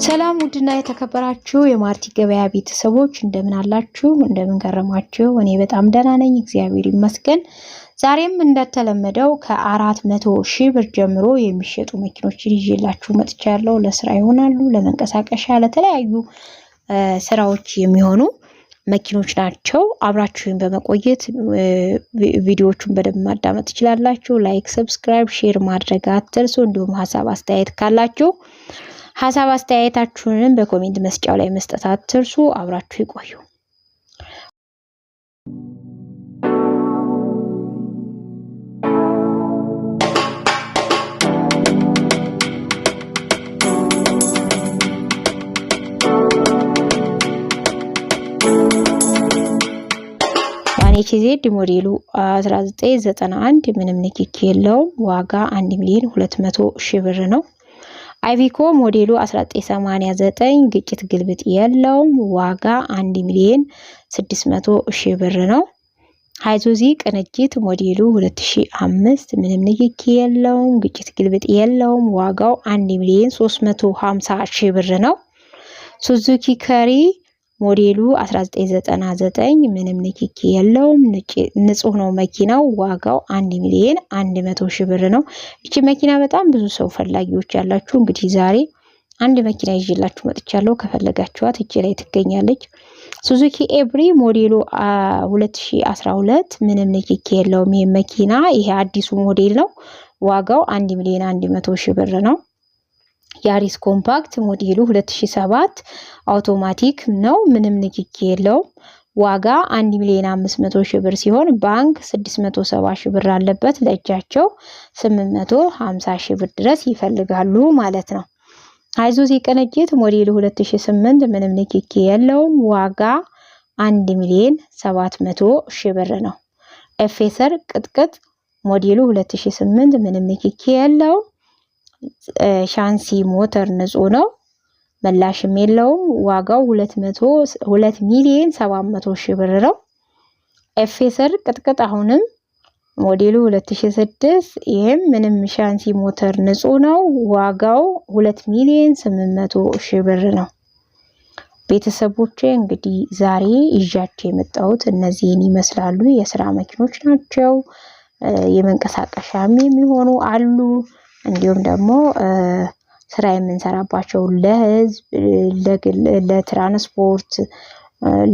ሰላም ውድና የተከበራችሁ የማርቲ ገበያ ቤተሰቦች እንደምን አላችሁ? እንደምን ከረማችሁ? እኔ በጣም ደህና ነኝ፣ እግዚአብሔር ይመስገን። ዛሬም እንደተለመደው ከ400,000 ብር ጀምሮ የሚሸጡ መኪኖችን ይዤላችሁ መጥቻለሁ። ለስራ ይሆናሉ፣ ለመንቀሳቀሻ፣ ለተለያዩ ስራዎች የሚሆኑ መኪኖች ናቸው። አብራችሁን በመቆየት ቪዲዮዎቹን በደንብ ማዳመጥ ትችላላችሁ። ላይክ፣ ሰብስክራይብ፣ ሼር ማድረግ አትርሱ። እንዲሁም ሐሳብ አስተያየት ካላችሁ ሐሳብ አስተያየታችሁን በኮሜንት መስጫው ላይ መስጠት አትርሱ። አብራችሁ ይቆዩ። ቼዜድ ሞዴሉ 1991 ምንም ንክኪ የለውም። ዋጋ 1,200,000 ብር ነው። አይቪኮ ሞዴሉ 1989 ግጭት ግልብጥ የለውም። ዋጋ 1,600,000 ብር ነው። ሃይዙዚ ቅንጅት ሞዴሉ 2005 ምንም ንክኪ የለውም፣ ግጭት ግልብጥ የለውም። ዋጋው 1,350,000 ብር ነው። ሱዙኪ ከሪ ሞዴሉ 1999 ምንም ንክኪ የለውም፣ ንጹህ ነው መኪናው። ዋጋው 1,100,000 ብር ነው። እቺ መኪና በጣም ብዙ ሰው ፈላጊዎች ያላችሁ፣ እንግዲህ ዛሬ አንድ መኪና ይዤላችሁ መጥቻለሁ። ከፈለጋችኋት እቺ ላይ ትገኛለች። ሱዙኪ ኤብሪ ሞዴሉ 2012 ምንም ንክኪ የለውም። ይሄ መኪና ይሄ አዲሱ ሞዴል ነው። ዋጋው 1,100,000 ብር ነው። ያሪስ ኮምፓክት ሞዴሉ 2007 አውቶማቲክ ነው። ምንም ንክኪ የለውም። ዋጋ 1,500,000 ብር ሲሆን ባንክ 670,000 ብር አለበት። ለእጃቸው 850,000 ብር ድረስ ይፈልጋሉ ማለት ነው። ሃይዙዚ ቅንጅት ሞዴሉ 2008 ምንም ንክኪ የለውም። ዋጋ 1,700,000 ብር ነው። ኤፌሰር ቅጥቅጥ ሞዴሉ 2008 ምንም ንክኪ የለውም። ሻንሲ ሞተር ንጹህ ነው፣ መላሽም የለውም። ዋጋው 2,700,000 ብር ነው። ኤፌሰር ቅጥቅጥ አሁንም ሞዴሉ 2006 ይሄም ምንም ሻንሲ ሞተር ንጹህ ነው። ዋጋው 2,800,000 ብር ነው። ቤተሰቦቼ እንግዲህ ዛሬ ይዣቸው የመጣሁት እነዚህን ይመስላሉ። የስራ መኪኖች ናቸው። የመንቀሳቀሻም የሚሆኑ አሉ። እንዲሁም ደግሞ ስራ የምንሰራባቸው ለህዝብ፣ ለትራንስፖርት፣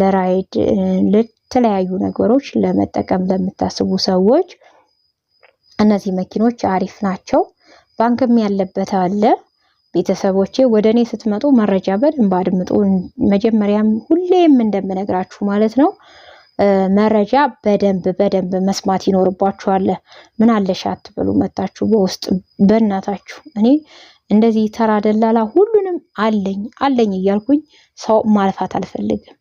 ለራይድ፣ ለተለያዩ ነገሮች ለመጠቀም ለምታስቡ ሰዎች እነዚህ መኪኖች አሪፍ ናቸው። ባንክም ያለበት አለ። ቤተሰቦቼ ወደኔ ስትመጡ መረጃ በደንብ አድምጡ። መጀመሪያም ሁሌም እንደምነግራችሁ ማለት ነው መረጃ በደንብ መስማት ይኖርባችኋል። ምን አለሽ አትበሉ። መጣችሁ በውስጥ በእናታችሁ እኔ እንደዚህ ተራ ደላላ ሁሉንም አለኝ እያልኩኝ ሰው ማልፋት አልፈልግም።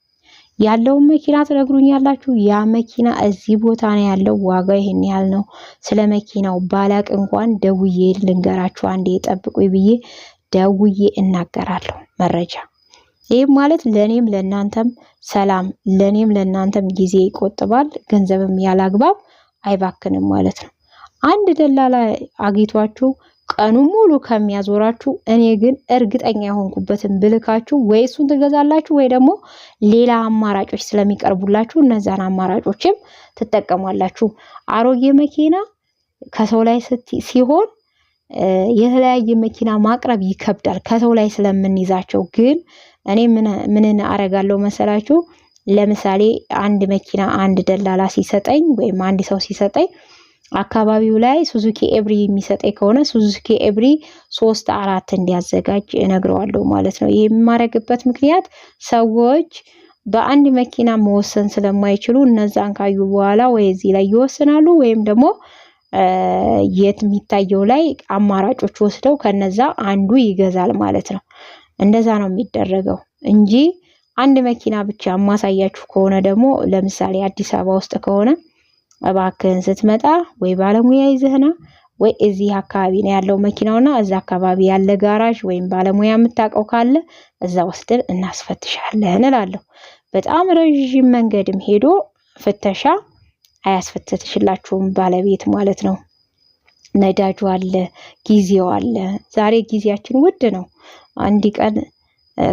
ያለውን መኪና ትነግሩኛላችሁ። ያ መኪና እዚህ ቦታ ነው ያለው፣ ዋጋ ይሄን ያህል ነው። ስለ መኪናው ባላቅ እንኳን ደውዬ ልንገራችሁ፣ አንዴ ጠብቁኝ ብዬ ደውዬ እናገራለሁ መረጃ። ይህ ማለት ለኔም ለናንተም ሰላም፣ ለኔም ለናንተም ጊዜ ይቆጥባል፣ ገንዘብም ያላግባብ አይባክንም ማለት ነው። አንድ ደላላ አግኝቷችሁ ቀኑ ሙሉ ከሚያዞራችሁ እኔ ግን እርግጠኛ የሆንኩበትን ብልካችሁ ወይ እሱን ትገዛላችሁ ወይ ደግሞ ሌላ አማራጮች ስለሚቀርቡላችሁ እነዛን አማራጮችም ትጠቀማላችሁ። አሮጌ መኪና ከሰው ላይ ሲሆን የተለያየ መኪና ማቅረብ ይከብዳል ከሰው ላይ ስለምንይዛቸው። ግን እኔ ምን አረጋለሁ መሰላችሁ? ለምሳሌ አንድ መኪና አንድ ደላላ ሲሰጠኝ ወይም አንድ ሰው ሲሰጠኝ አካባቢው ላይ ሱዙኪ ኤብሪ የሚሰጠኝ ከሆነ ሱዙኪ ኤብሪ 3-4 እንዲያዘጋጅ እነግረዋለሁ ማለት ነው። ይሄ የማረግበት ምክንያት ሰዎች በአንድ መኪና መወሰን ስለማይችሉ እነዛን ካዩ በኋላ ወይ እዚህ ላይ ይወስናሉ ወይም ደግሞ የት የሚታየው ላይ አማራጮች ወስደው ከነዛ አንዱ ይገዛል ማለት ነው። እንደዛ ነው የሚደረገው እንጂ አንድ መኪና ብቻ ማሳያችሁ ከሆነ ደግሞ ለምሳሌ አዲስ አበባ ውስጥ ከሆነ እባክህን ስትመጣ ወይ ባለሙያ ይዘህና ወይ እዚህ አካባቢ ነው ያለው መኪናውና እዛ አካባቢ ያለ ጋራዥ ወይም ባለሙያ የምታውቀው ካለ እዛ ወስደን እናስፈትሻለን እላለሁ። በጣም ረጅም መንገድም ሄዶ ፍተሻ አያስፈትሽላችሁም ባለቤት ማለት ነው። ነዳጁ አለ፣ ጊዜው አለ። ዛሬ ጊዜያችን ውድ ነው። አንድ ቀን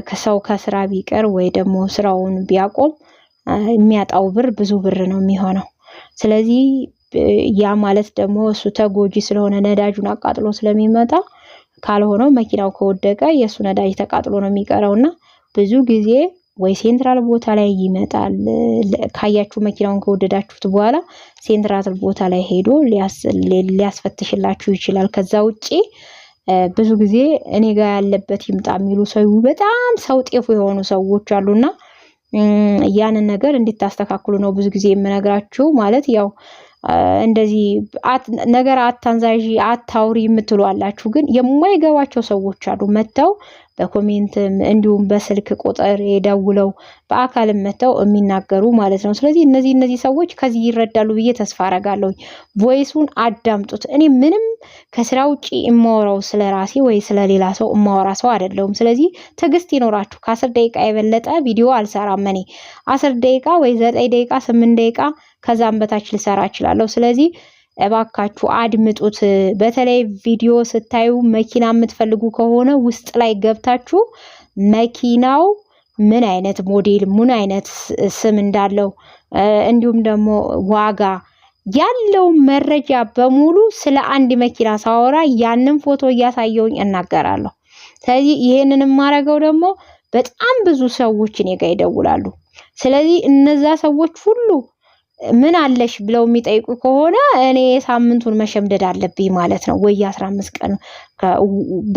ከሰው ከስራ ቢቀር ወይ ደግሞ ስራውን ቢያቆም የሚያጣው ብር ብዙ ብር ነው የሚሆነው። ስለዚህ ያ ማለት ደግሞ እሱ ተጎጂ ስለሆነ ነዳጁን አቃጥሎ ስለሚመጣ ካልሆነው መኪናው ከወደቀ የሱ ነዳጅ ተቃጥሎ ነው የሚቀረውና ብዙ ጊዜ ወይ ሴንትራል ቦታ ላይ ይመጣል። ካያችሁ መኪናውን ከወደዳችሁት በኋላ ሴንትራል ቦታ ላይ ሄዶ ሊያስፈትሽላችሁ ይችላል። ከዛ ውጪ ብዙ ጊዜ እኔ ጋር ያለበት ይምጣ የሚሉ ሰው በጣም ሰው ጤፉ የሆኑ ሰዎች አሉና ያንን ነገር እንድታስተካክሉ ነው ብዙ ጊዜ የምነግራችሁ። ማለት ያው እንደዚህ ነገር አታንዛዢ አታውሪ የምትሉ አላችሁ፣ ግን የማይገባቸው ሰዎች አሉ መተው በኮሜንትም እንዲሁም በስልክ ቁጥር የደውለው በአካልም መተው የሚናገሩ ማለት ነው። ስለዚህ እነዚህ ሰዎች ከዚህ ይረዳሉ ብዬ ተስፋ አረጋለሁ። ቮይሱን አዳምጡት። እኔ ምንም ከስራ ውጪ የማወራው ስለራሴ ወይ ስለሌላ ሰው የማወራ ሰው አይደለሁም። ስለዚህ ትዕግስት ይኖራችሁ። ከ10 ደቂቃ የበለጠ ቪዲዮ አልሰራም እኔ 10 ደቂቃ ወይ 9 ደቂቃ 8 ደቂቃ ከዛም በታች ልሰራ እችላለሁ። ስለዚህ እባካችሁ አድምጡት። በተለይ ቪዲዮ ስታዩ መኪና የምትፈልጉ ከሆነ ውስጥ ላይ ገብታችሁ መኪናው ምን አይነት ሞዴል ምን አይነት ስም እንዳለው እንዲሁም ደግሞ ዋጋ ያለው መረጃ በሙሉ ስለ አንድ መኪና ሳወራ ያንን ፎቶ እያሳየውኝ እናገራለሁ። ስለዚህ ይሄንን ማረገው ደግሞ በጣም ብዙ ሰዎች እኔ ጋር ይደውላሉ። ስለዚህ እነዛ ሰዎች ሁሉ ምን አለሽ ብለው የሚጠይቁ ከሆነ እኔ ሳምንቱን መሸምደድ አለብኝ ማለት ነው። ወይ 15 ቀን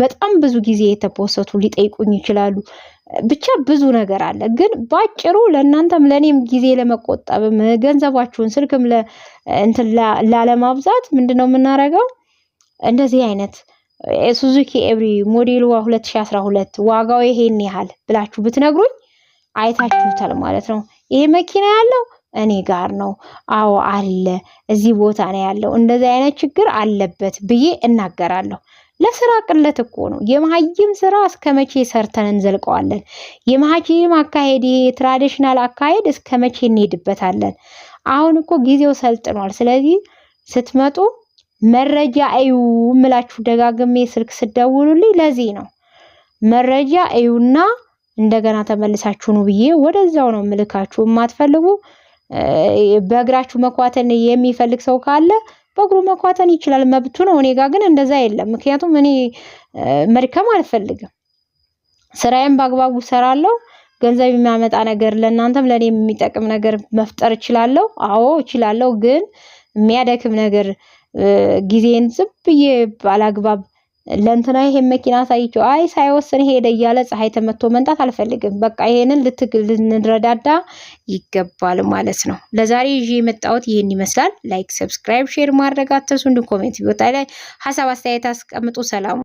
በጣም ብዙ ጊዜ የተፖሰቱ ሊጠይቁኝ ይችላሉ። ብቻ ብዙ ነገር አለ። ግን ባጭሩ ለእናንተም ለኔም ጊዜ ለመቆጠብም ገንዘባችሁን ስልክም ላለማብዛት ምንድነው የምናረገው? እንደዚህ አይነት ሱዙኪ ኤብሪ ሞዴሉ 2012 ዋጋው ይሄን ያህል ብላችሁ ብትነግሩኝ አይታችሁታል ማለት ነው። ይሄ መኪና ያለው እኔ ጋር ነው፣ አዎ አለ፣ እዚህ ቦታ ነው ያለው፣ እንደዚህ አይነት ችግር አለበት ብዬ እናገራለሁ። ለስራ ቅለት እኮ ነው። የመሀይም ስራ እስከመቼ ሰርተን እንዘልቀዋለን? የመሀይም አካሄድ ትራዲሽናል አካሄድ እስከመቼ እንሄድበታለን? አሁን እኮ ጊዜው ሰልጥኗል። ስለዚህ ስትመጡ መረጃ እዩ ምላችሁ ደጋግሜ ስልክ ስደውሉልኝ ለዚህ ነው። መረጃ እዩና እንደገና ተመልሳችሁ ነው ብዬ ወደዛው ነው ምልካችሁ። የማትፈልጉ በእግራችሁ መኳተን የሚፈልግ ሰው ካለ በእግሩ መኳተን ይችላል፣ መብቱ ነው። እኔ ጋር ግን እንደዛ የለም። ምክንያቱም እኔ መድከም አልፈልግም። ስራዬን በአግባቡ ሰራለሁ። ገንዘብ የሚያመጣ ነገር ለእናንተም ለኔም የሚጠቅም ነገር መፍጠር እችላለሁ። አዎ እችላለሁ። ግን የሚያደክም ነገር ጊዜን ዝም ብዬ ባላግባብ ለእንትና ይሄን መኪና ሳይቸው ሳይወስን ሄደ እያለ ፀሐይ ተመቶ መንጣት አልፈልግም። በቃ ይሄንን ልንረዳዳ ይገባል ማለት ነው። ለዛሬ ይዤ የመጣሁት ይሄን ይመስላል። ላይክ፣ ሰብስክራይብ፣ ሼር ማድረግ አትርሱ። እንዲሁም ኮሜንት ቦታ ላይ ሀሳብ አስተያየት አስቀምጡ። ሰላም